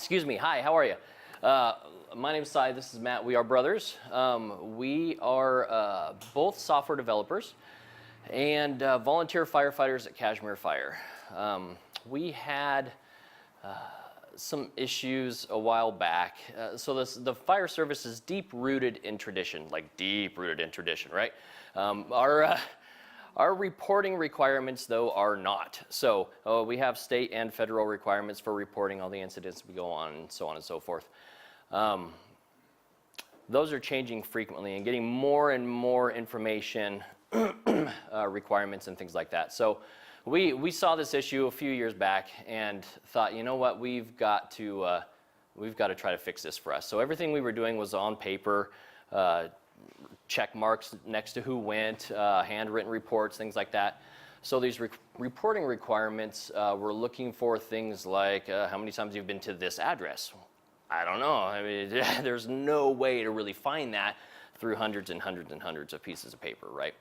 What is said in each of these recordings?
Excuse me. Hi, how are you? My name's Cy. This is Matt. We are brothers. We are both software developers and volunteer firefighters at Kashmir Fire. We had some issues a while back. So the fire service is deep-rooted in tradition, like deep-rooted in tradition, right? Our reporting requirements, though, are not. So we have state and federal requirements for reporting all the incidents we go on and so forth. Those are changing frequently and getting more and more information requirements and things like that. So we saw this issue a few years back and thought, you know what, we've got to try to fix this for us. So everything we were doing was on paper, check marks next to who went, handwritten reports, things like that. So these reporting requirements were looking for things like how many times you've been to this address. I don't know. I mean, there's no way to really find that through hundreds and hundreds and hundreds of pieces of paper, right?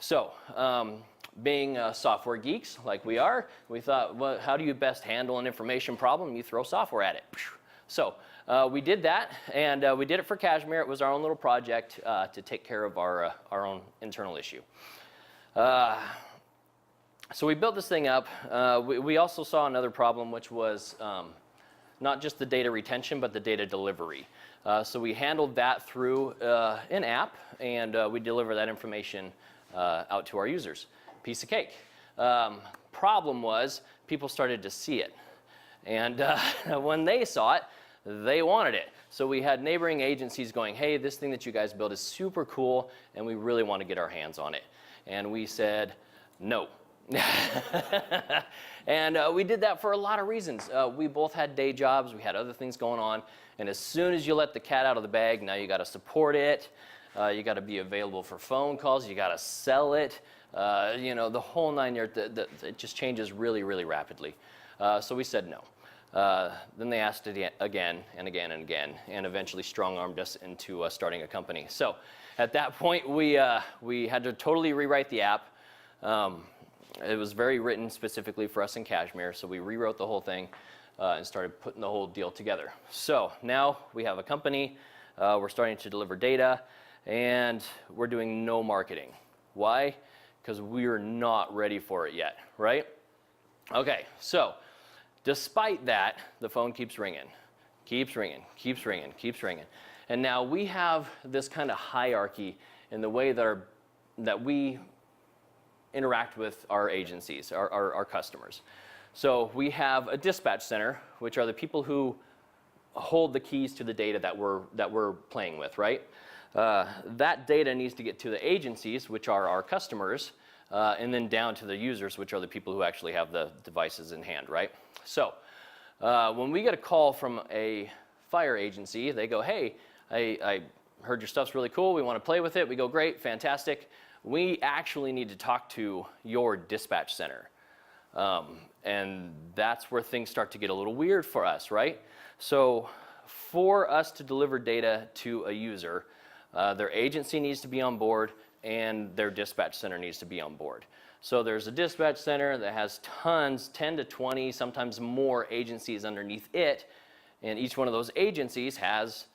So being software geeks like we are, we thought, well, how do you best handle an information problem? You throw software at it. So we did that, and we did it for Kashmir. It was our own little project to take care of our own internal issue. So we built this thing up. We also saw another problem, which was not just the data retention, but the data delivery. So we handled that through an app, and we deliver that information out to our users. Piece of cake. Problem was, people started to see it. And when they saw it, they wanted it. So we had neighboring agencies going, hey, this thing that you guys built is super cool, and we really want to get our hands on it. And we said, no. And we did that for a lot of reasons. We both had day jobs. We had other things going on. And as soon as you let the cat out of the bag, now you got to support it. You got to be available for phone calls. You got to sell it. You know, the whole 9 yards, it just changes really, really rapidly. So we said no. Then they asked it again and again and again, and eventually strong-armed us into starting a company. So at that point, we had to totally rewrite the app. It was very written specifically for us in Kashmir, so we rewrote the whole thing and started putting the whole deal together. So now we have a company, we're starting to deliver data, and we're doing no marketing. Why? Because we're not ready for it yet, right? Okay, so despite that, the phone keeps ringing, keeps ringing, keeps ringing, keeps ringing. And now we have this kind of hierarchy in the way that we interact with our agencies, our customers. So we have a dispatch center, which are the people who hold the keys to the data that we're playing with, right? That data needs to get to the agencies, which are our customers, and then down to the users, which are the people who actually have the devices in hand, right? So when we get a call from a fire agency, they go, hey, I heard your stuff's really cool. We want to play with it. We go, great, fantastic. We actually need to talk to your dispatch center. And that's where things start to get a little weird for us, right? So for us to deliver data to a user, their agency needs to be on board and their dispatch center needs to be on board. So there's a dispatch center that has tons, 10 to 20, sometimes more agencies underneath it. And each one of those agencies has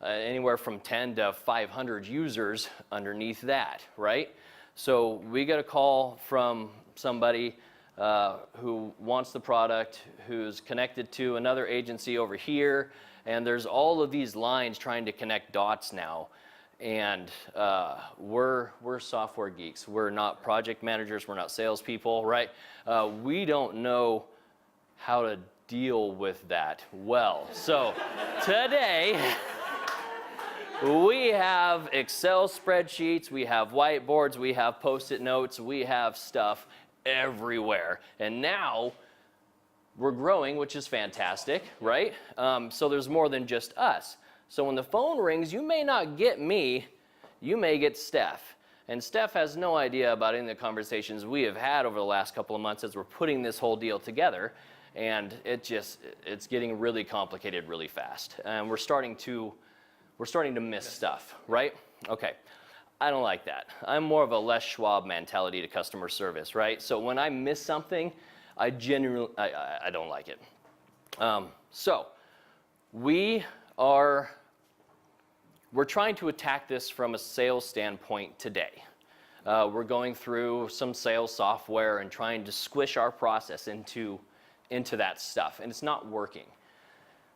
anywhere from 10 to 500 users underneath that, right? So we get a call from somebody who wants the product, who's connected to another agency over here, and there's all of these lines trying to connect dots now. And we're software geeks. We're not project managers. We're not salespeople, right? We don't know how to deal with that well. So today, we have Excel spreadsheets, we have whiteboards, we have Post-it notes, we have stuff everywhere. And now we're growing, which is fantastic, right? So there's more than just us. So when the phone rings, you may not get me, you may get Steph. And Steph has no idea about any of the conversations we have had over the last couple of months as we're putting this whole deal together. And it's getting really complicated really fast. And we're starting to miss stuff, right? Okay, I don't like that. I'm more of a Les Schwab mentality to customer service, right? So when I miss something, I don't like it. So We're trying to attack this from a sales standpoint today. We're going through some sales software and trying to squish our process into that stuff, and it's not working.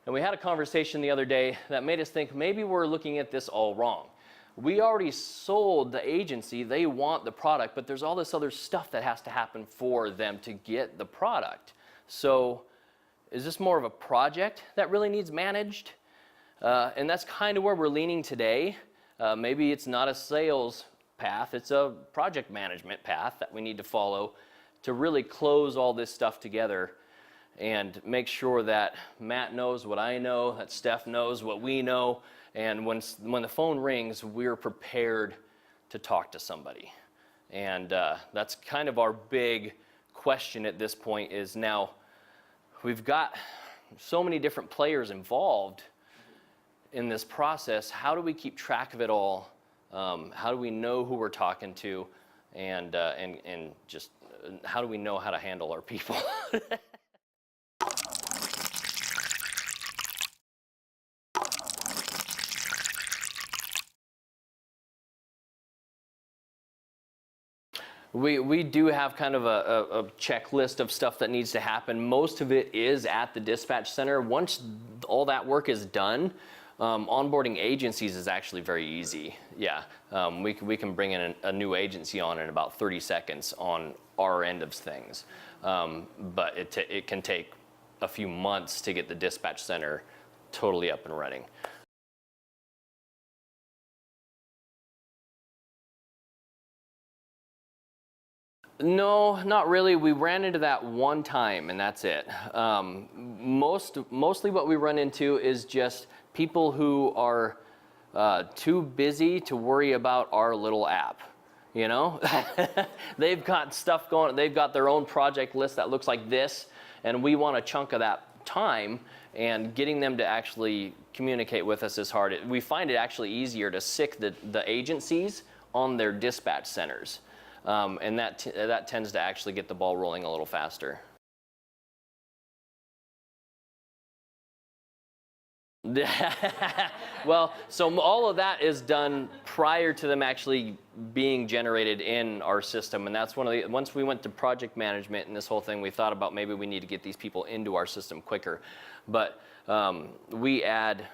And we had a conversation the other day that made us think maybe we're looking at this all wrong. We already sold the agency, they want the product, but there's all this other stuff that has to happen for them to get the product. So is this more of a project that really needs managed? And that's kind of where we're leaning today. Maybe it's not a sales path, it's a project management path that we need to follow to really close all this stuff together and make sure that Matt knows what I know, that Steph knows what we know, and when the phone rings, we're prepared to talk to somebody. And that's kind of our big question at this point is now we've got so many different players involved in this process. How do we keep track of it all? How do we know who we're talking to? And just how do we know how to handle our people? We do have kind of a checklist of stuff that needs to happen. Most of it is at the dispatch center. Once all that work is done, onboarding agencies is actually very easy. Yeah, we can bring in a new agency on in about 30 seconds on our end of things. But it can take a few months to get the dispatch center totally up and running. No, not really. We ran into that one time, and that's it. Mostly what we run into is just people who are too busy to worry about our little app. You know, they've got stuff going. They've got their own project list that looks like this, and we want a chunk of that time. And getting them to actually communicate with us is hard. We find it actually easier to sick the agencies on their dispatch centers. And that tends to actually get the ball rolling a little faster. Well, so all of that is done prior to them actually being generated in our system, and that's once we went to project management and this whole thing, we thought about maybe we need to get these people into our system quicker. But we add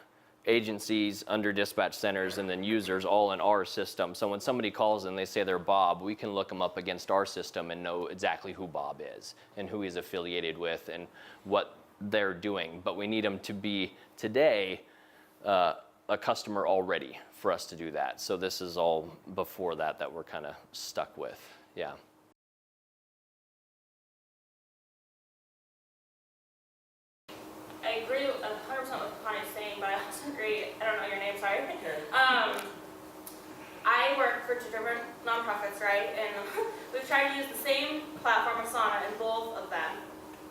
agencies under dispatch centers and then users all in our system. So when somebody calls and they say they're Bob, we can look them up against our system and know exactly who Bob is and who he's affiliated with and what they're doing. But we need them to be today a customer already for us to do that. So this is all before that we're kind of stuck with. Yeah. I agree 100% with what Connie's saying, but I also agree, I don't know your name, sorry. I work for two different nonprofits, right? And we've tried to use the same platform, Asana, in both of them.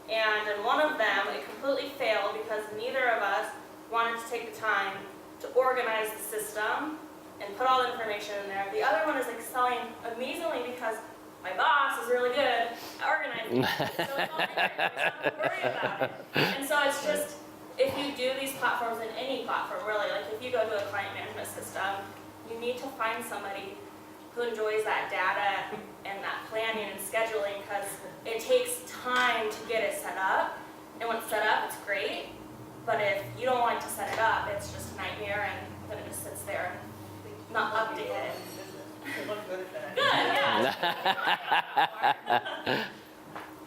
And in one of them, it completely failed because neither of us wanted to take the time to organize the system and put all the information in there. The other one is excelling amazingly because my boss is really good at organizing. So it's all there. I don't have to worry about it. And so it's just, if you do these platforms in any platform, really, like if you go to a client management system, you need to find somebody who enjoys that data and that planning and scheduling because it takes time to get it set up. And when it's set up, it's great. But if you don't like to set it up, it's just a nightmare and then it just sits there and not updated. Good, yeah.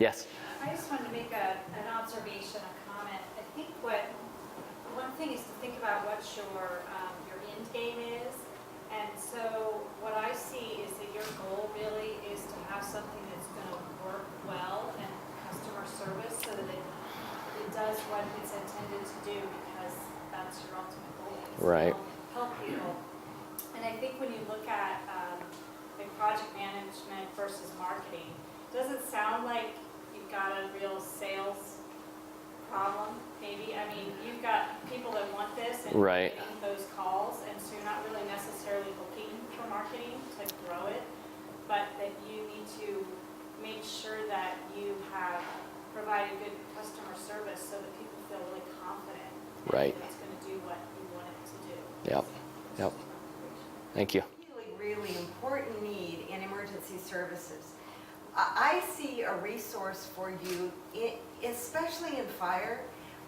Yes. I just wanted to make an observation, a comment. I think one thing is to think about what your end game is. And so what I see is that your goal really is to have something that's going to work well in customer service so that it does what it's intended to do because that's your ultimate goal. Right. Help people. And I think when you look at like project management versus marketing, does it sound like you've got a real sales problem, maybe? I mean, you've got people that want this and right. you're getting those calls, and so you're not really necessarily looking for marketing to grow it, but that you need to make sure that you have provided good customer service so that people feel really confident right. that it's Thank you. Really important need in emergency services. I see a resource for you, especially in fire,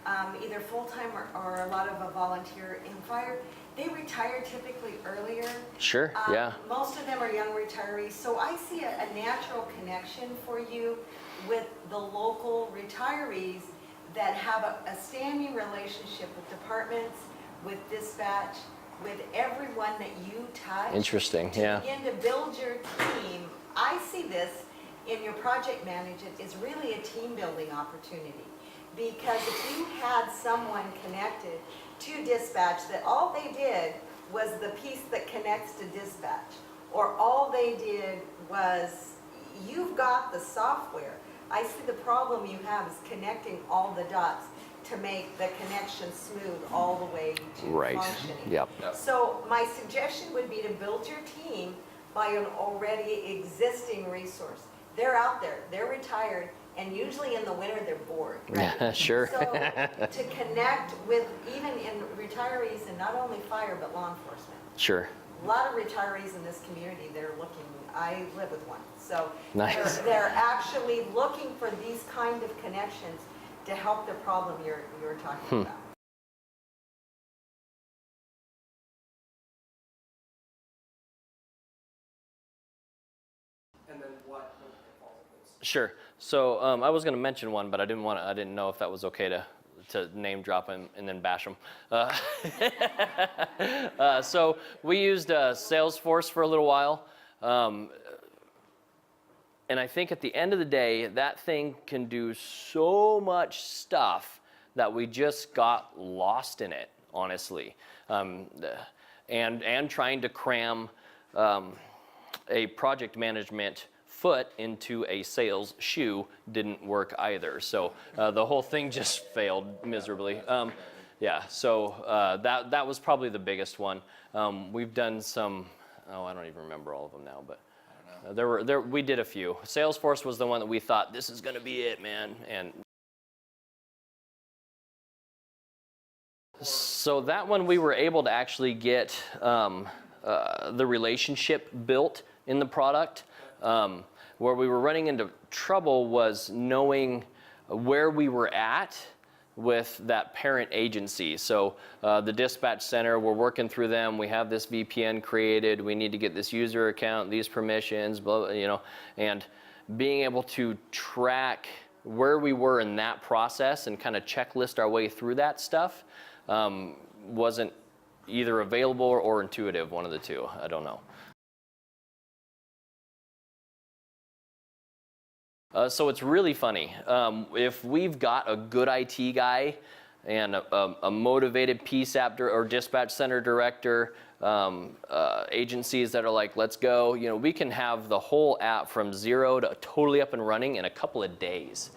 either full-time or a lot of a volunteer in fire. They retire typically earlier. Sure, yeah. Most of them are young retirees, so I see a natural connection for you with the local retirees that have a standing relationship with departments, with dispatch, with everyone that you touch. Interesting, to yeah. begin to build your team. I see this in your project management is really a team building opportunity. Because if you had someone connected to dispatch that all they did was the piece that connects to dispatch, or all they did was, you've got the software. I see the problem you have is connecting all the dots to make the connection smooth all the way to functioning. Yep. So my suggestion would be to build your team by an already existing resource. They're out there, they're retired, and usually in the winter they're bored, right? Sure. So to connect with even in retirees and not only fire but law enforcement. Sure. A lot of retirees in this community, they're looking, I live with one, so Nice. they're actually looking for these kind of connections to help the problem you're talking about. And then what pitfalls of this? Sure. So I was going to mention one, but I didn't know if that was okay to name drop him and then bash him. So we used Salesforce for a little while. And I think at the end of the day, that thing can do so much stuff that we just got lost in it, honestly. And trying to cram a project management foot into a sales shoe didn't work either. So the whole thing just failed miserably. Yeah, so that was probably the biggest one. We've done some, I don't even remember all of them now, but we did a few. Salesforce was the one that we thought, this is gonna be it, man. And so that one we were able to actually get the relationship built in the product. Where we were running into trouble was knowing where we were at with that parent agency. So the dispatch center, we're working through them. We have this VPN created. We need to get this user account, these permissions, blah, you know, and being able to track where we were in that process and kind of checklist our way through that stuff wasn't either available or intuitive, one of the two. I don't know. So it's really funny. If we've got a good IT guy and a motivated PSAP or dispatch center director, agencies that are like, let's go, you know, we can have the whole app from zero to totally up and running in a couple of days.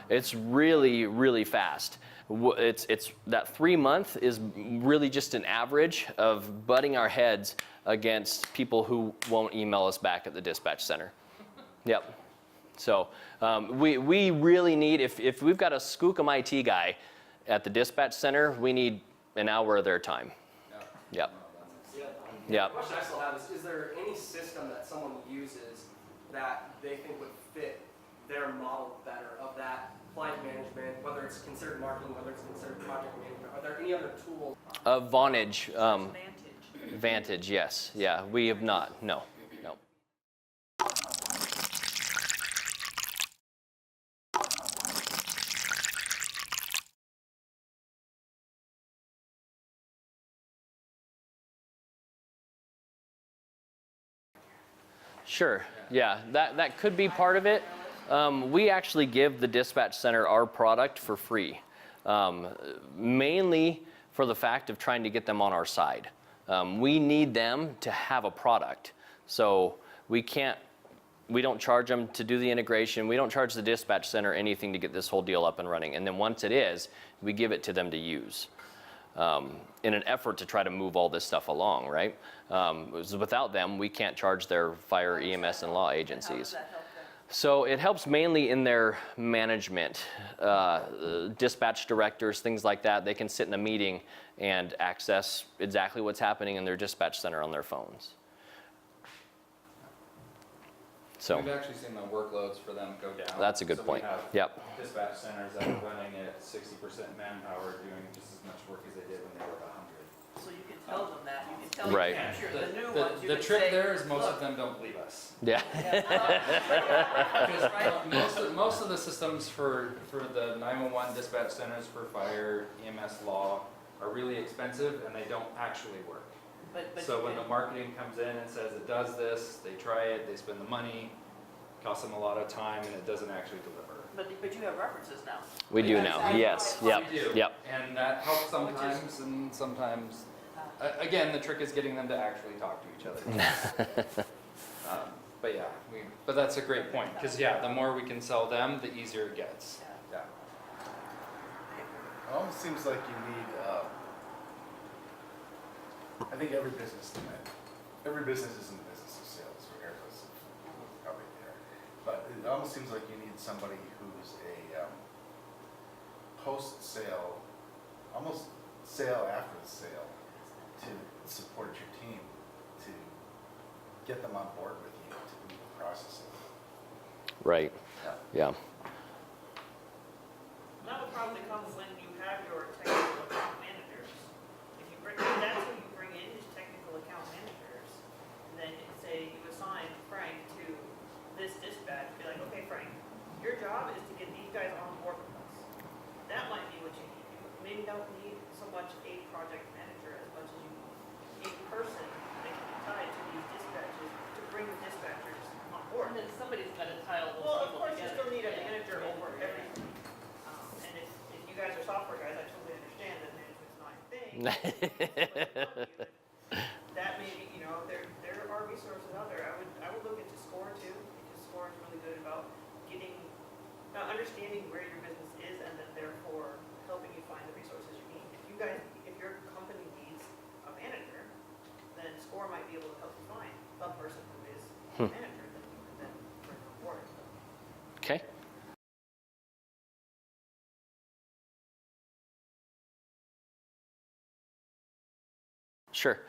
It's really, really fast. It's that 3 month is really just an average of butting our heads against people who won't email us back at the dispatch center. Yep. So we really need, if we've got a skookum IT guy at the dispatch center, we need an hour of their time. Yep. The question I still have is there any system that someone uses that they think would fit their model better of that client management, whether it's considered marketing, whether it's considered project management? Are there any other tools? Vonage. Vantage, yes. Yeah, we have not, no. Sure, yeah, that could be part of it. We actually give the dispatch center our product for free, mainly for the fact of trying to get them on our side. We need them to have a product, so we don't charge them to do the integration. We don't charge the dispatch center anything to get this whole deal up and running. And then once it is, we give it to them to use. In an effort to try to move all this stuff along, right? Without them, we can't charge their fire, EMS, and law agencies. So it helps mainly in their management, dispatch directors, things like that. They can sit in a meeting and access exactly what's happening in their dispatch center on their phones. So We've actually seen the workloads for them go down. that's a good So point. we have Yep. dispatch centers that are running at 60% manpower, doing just as much work as they did when they were at 100. So you can tell them that, you can tell Right. your capture, the new ones, you The can trick say, there is most "Look, of them don't believe us. Yeah. Because most of the systems for the 911 dispatch centers for fire, EMS law are really expensive and they don't actually work. But So you when can- the marketing comes in and says it does this, they try it, they spend the money, costs them a lot of time, and it doesn't actually deliver. But you have references now. We do now. Yes. Yep. We do. Yep. And that helps sometimes, and sometimes, again, the trick is getting them to actually talk to each other. But yeah, but that's a great point, because yeah, the more we can sell them, the easier it gets. Yeah. It almost seems like you need, I think every business is in the business of sales, regardless of how big they are. But it almost seems like you need somebody who's a post-sale, almost sale after the sale, to support your team, to get them on board with you, to move the process of it. Right. Yeah. That would probably come when you have your technical account managers. If you bring, that's who you bring in, is technical account managers. And then say you assign Frank to this dispatch, be like, okay, Frank, your job is to get these guys on board with us. That might be what you need. You maybe don't need so much a project manager as much as you need a person that can be tied to these dispatches to bring the dispatchers on board. And then somebody's got to tie all those Well, of people course, you together. still need a Yeah. manager over everything. And if you guys are software guys, I totally understand that management's not your thing. That may be, you know, there are resources out there. I would look into SCORE too, because SCORE is really good about getting, understanding where your business is and then therefore helping you find the resources you need. If your company needs a manager, then SCORE might be able to help you find a person who is a manager that you can then bring on board. Okay. Sure.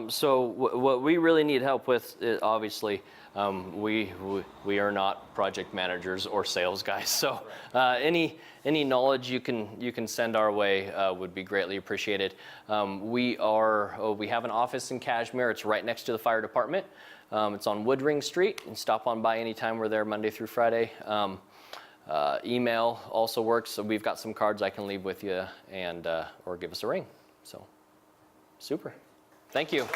So what we really need help with, obviously, we are not project managers or sales guys. So any knowledge you can send our way would be greatly appreciated. We have an office in Cashmere. It's right next to the fire department. It's on Woodring Street, and stop on by anytime. We're there Monday through Friday. Email also works. So we've got some cards I can leave with you, and or give us a ring. So super. Thank you.